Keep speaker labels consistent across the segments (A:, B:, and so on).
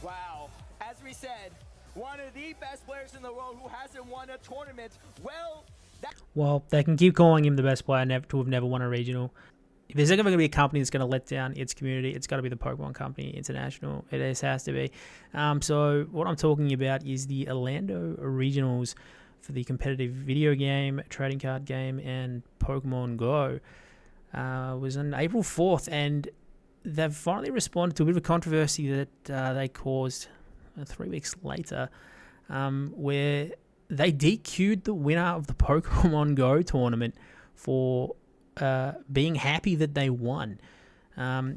A: Wow. As we said, one of the best players in the world who hasn't won a tournament.
B: Well, they can keep calling him the best player to have never won a regional. If there's ever going to be a company that's going to let down its community, it's got to be the Pokemon Company International. It just has to be. So what I'm talking about is the Orlando Regionals for the competitive video game, trading card game, and Pokemon Go. Was on April 4th, and they've finally responded to a bit of a controversy that they caused 3 weeks later, where they DQ'd the winner of the Pokemon Go tournament for being happy that they won.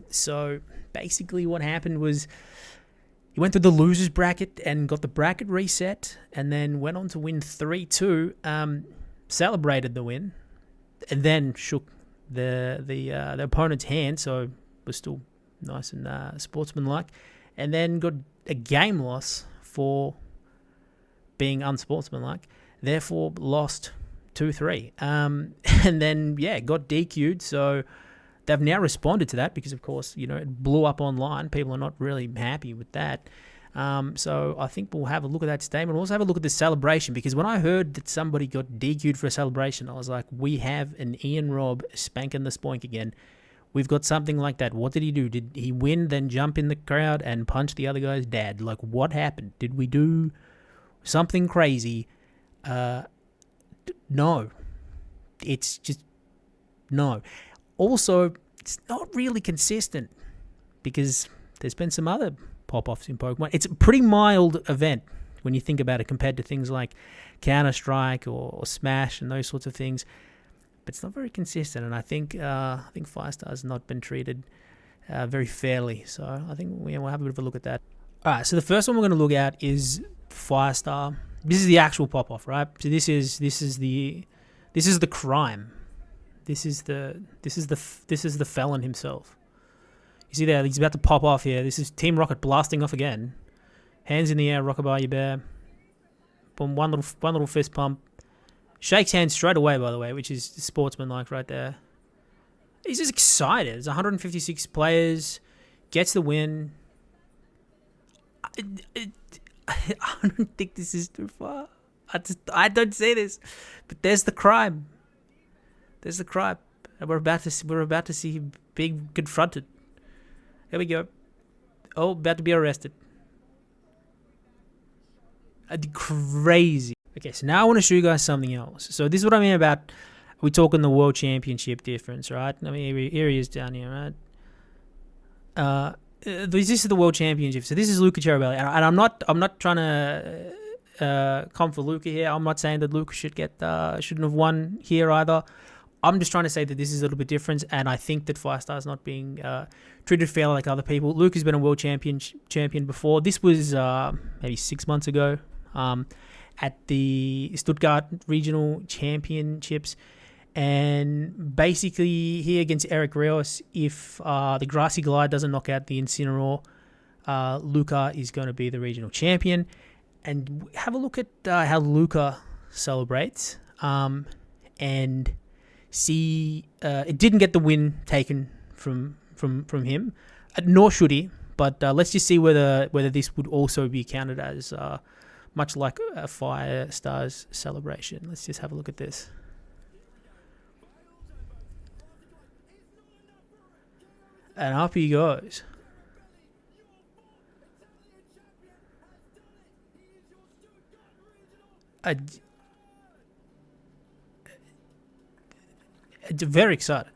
B: So basically what happened was he went through the losers bracket and got the bracket reset, and then went on to win 3-2, celebrated the win, and then shook the opponent's hand, so was still nice and sportsmanlike, and then got a game loss for being unsportsmanlike, therefore lost 2-3. And then, got DQ'd. So they've now responded to that because, of course, it blew up online. People are not really happy with that. So I think we'll have a look at that statement. We'll also have a look at the celebration, because when I heard that somebody got DQ'd for a celebration, I was like, we have an Ian Robb spanking the spoink again. We've got something like that. What did he do? Did he win, then jump in the crowd and punch the other guy's dad? Like, what happened? Did we do something crazy? No. It's just no. Also, it's not really consistent, because there's been some other pop-offs in Pokemon. It's a pretty mild event when you think about it, compared to things like Counter-Strike or Smash and those sorts of things. But it's not very consistent, and I think Firestar has not been treated very fairly. So I think we'll have a bit of a look at that. All right, so the first one we're going to look at is Firestar. This is the actual pop-off, right? So this is the crime. This is the felon himself. You see there, he's about to pop off here. This is Team Rocket blasting off again. Hands in the air, Rockabye Bear. Boom, one little fist pump. Shakes hands straight away, by the way, which is sportsmanlike right there. He's just excited. There's 156 players. Gets the win. I don't think this is too far. I don't say this, but there's the crime. There's the crime, and we're about to see him being confronted. Here we go. Oh, about to be arrested. Crazy. Okay, so now I want to show you guys something else. So this is what I mean about, we're talking the World Championship difference, right? I mean, here he is down here, right? This is the World Championship. So this is Luca Cherubelli, and I'm not trying to come for Luca here. I'm not saying that Luca shouldn't have won here either. I'm just trying to say that this is a little bit different, and I think that Firestar is not being treated fairly like other people. Luca's been a world champion before. This was maybe 6 months ago at the Stuttgart Regional Championships. And basically here against Eric Rios, if the Grassy Glide doesn't knock out the Incineroar, Luca is going to be the regional champion. And have a look at how Luca celebrates. And see, it didn't get the win taken from him, nor should he. But let's just see whether this would also be counted as much like a Firestar's celebration. Let's just have a look at this. And up he goes. Very excited.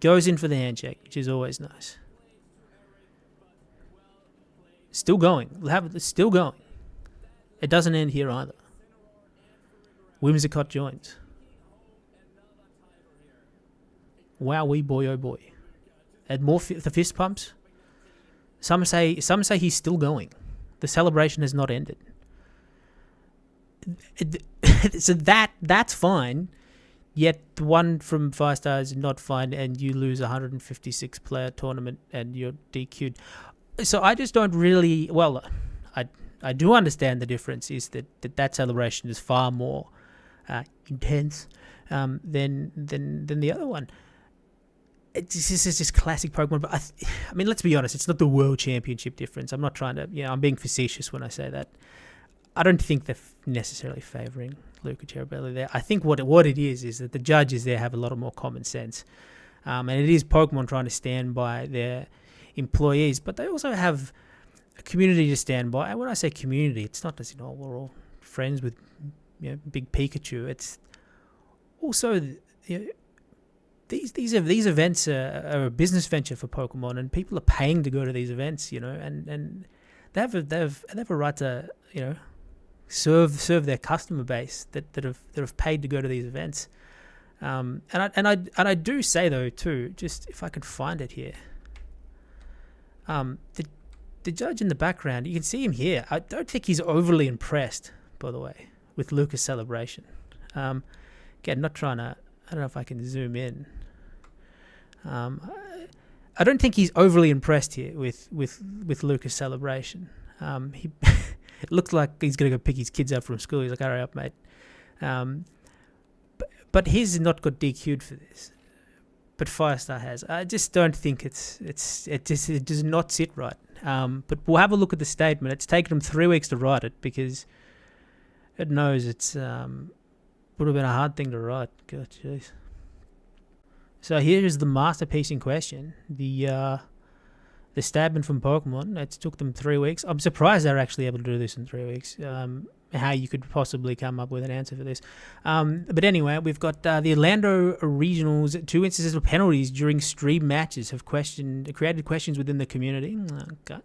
B: Goes in for the handshake, which is always nice. Still going. Still going. It doesn't end here either. Whimsicott joins. Wow, wee boy, oh boy. And more the fist pumps. Some say he's still going. The celebration has not ended. So that's fine. Yet the one from Firestar is not fine, and you lose a 156 player tournament and you're DQ'd. So I just don't really. Well, I do understand the difference is that celebration is far more intense than the other one. This is just classic Pokemon. But I mean, let's be honest, it's not the World Championship difference. I'm not trying to, I'm being facetious when I say that. I don't think they're necessarily favouring Luca Cherubelli there. I think what it is that the judges there have a lot more common sense. And it is Pokemon trying to stand by their employees, but they also have a community to stand by. And when I say community, it's not just, we're all friends with big Pikachu. It's also, these events are a business venture for Pokemon, and people are paying to go to these events, and they have a right to, serve their customer base that have paid to go to these events. And I do say though too, just if I could find it here, the judge in the background, you can see him here. I don't think he's overly impressed, by the way, with Luca's celebration. Again, not trying to. I don't know if I can zoom in. I don't think he's overly impressed here with Luca's celebration. It looks like he's gonna go pick his kids up from school. He's like, "Hurry up, mate." But his not got DQ'd for this, but Firestar has. I just don't think it does not sit right. But we'll have a look at the statement. It's taken him 3 weeks to write it because it knows it's would have been a hard thing to write. God, jeez. So here is the masterpiece in question. The statement from Pokemon. It took them 3 weeks. I'm surprised they're actually able to do this in 3 weeks. How you could possibly come up with an answer for this. But anyway, we've got the Orlando Regionals. 2 instances of penalties during stream matches have created questions within the community. Okay.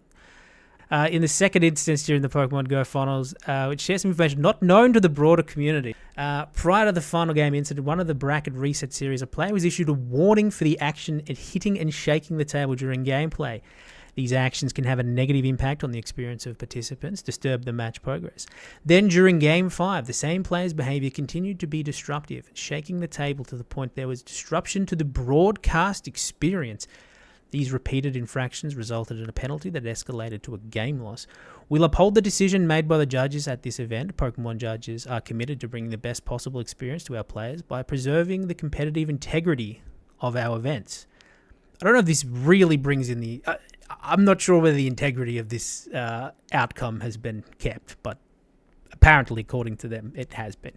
B: In the second instance during the Pokemon Go finals, which shares some information not known to the broader community. Prior to the final game incident, one of the bracket reset series, a player was issued a warning for the action at hitting and shaking the table during gameplay. These actions can have a negative impact on the experience of participants, disturb the match progress. Then during Game 5, the same player's behaviour continued to be disruptive, shaking the table to the point there was disruption to the broadcast experience. These repeated infractions resulted in a penalty that escalated to a game loss. We'll uphold the decision made by the judges at this event. Pokemon judges are committed to bringing the best possible experience to our players by preserving the competitive integrity of our events. I don't know if this really brings in the... I'm not sure whether the integrity of this outcome has been kept, but apparently, according to them, it has been.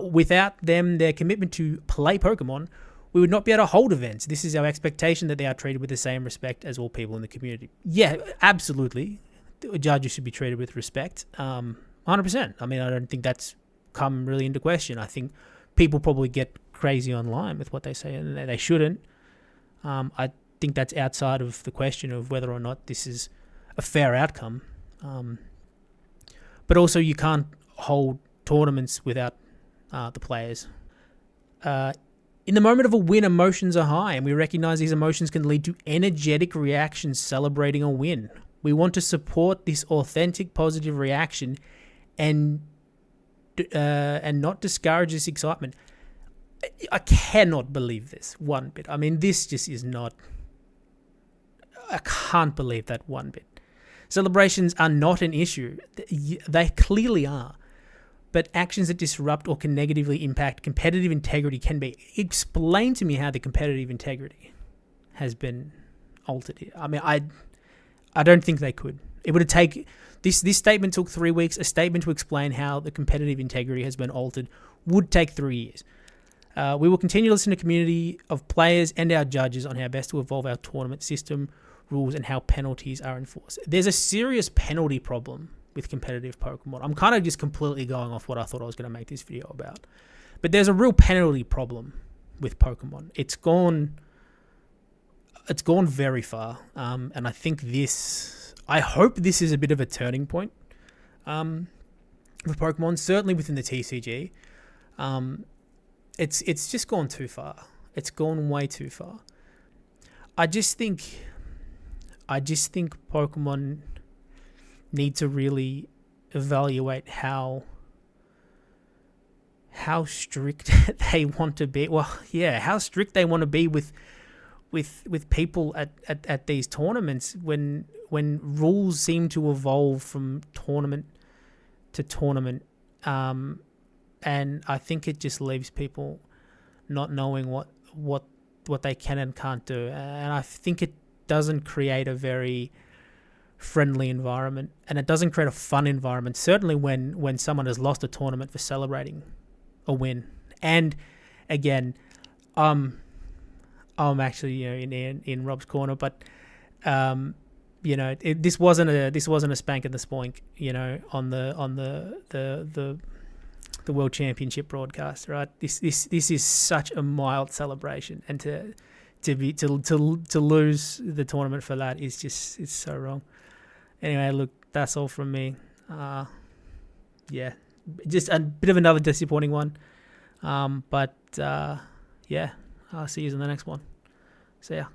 B: Without them, their commitment to play Pokemon, we would not be able to hold events. This is our expectation that they are treated with the same respect as all people in the community. Yeah, absolutely. Judges should be treated with respect. 100%. I mean, I don't think that's come really into question. I think people probably get crazy online with what they say, and they shouldn't. I think that's outside of the question of whether or not this is a fair outcome. But also, you can't hold tournaments without the players. In the moment of a win, emotions are high, and we recognize these emotions can lead to energetic reactions celebrating a win. We want to support this authentic, positive reaction and not discourage this excitement. I cannot believe this one bit. I mean, this just is not... I can't believe that one bit. Celebrations are not an issue. They clearly are. But actions that disrupt or can negatively impact competitive integrity can be. Explain to me how the competitive integrity has been altered here. I mean, I don't think they could. It would have taken... This statement took 3 weeks. A statement to explain how the competitive integrity has been altered would take 3 years. We will continue to listen to the community of players and our judges on how best to evolve our tournament system, rules, and how penalties are enforced. There's a serious penalty problem with competitive Pokemon. I'm kind of just completely going off what I thought I was going to make this video about. But there's a real penalty problem with Pokemon. It's gone very far. And I think I hope this is a bit of a turning point with Pokemon, certainly within the TCG. It's just gone too far. It's gone way too far. I just think Pokemon need to really evaluate how strict they want to be. Well, yeah, how strict they want to be with people at these tournaments when rules seem to evolve from tournament to tournament. And I think it just leaves people not knowing what they can and can't do, and I think it doesn't create a very friendly environment, and it doesn't create a fun environment. Certainly when someone has lost a tournament for celebrating a win. And again, I'm actually in Rob's corner, but this wasn't a spank and the spoink on the World Championship broadcast, right? This is such a mild celebration, and to lose the tournament for that is just, it's so wrong. Anyway, look, that's all from me. Just a bit of another disappointing one. But I'll see you in the next one. See ya.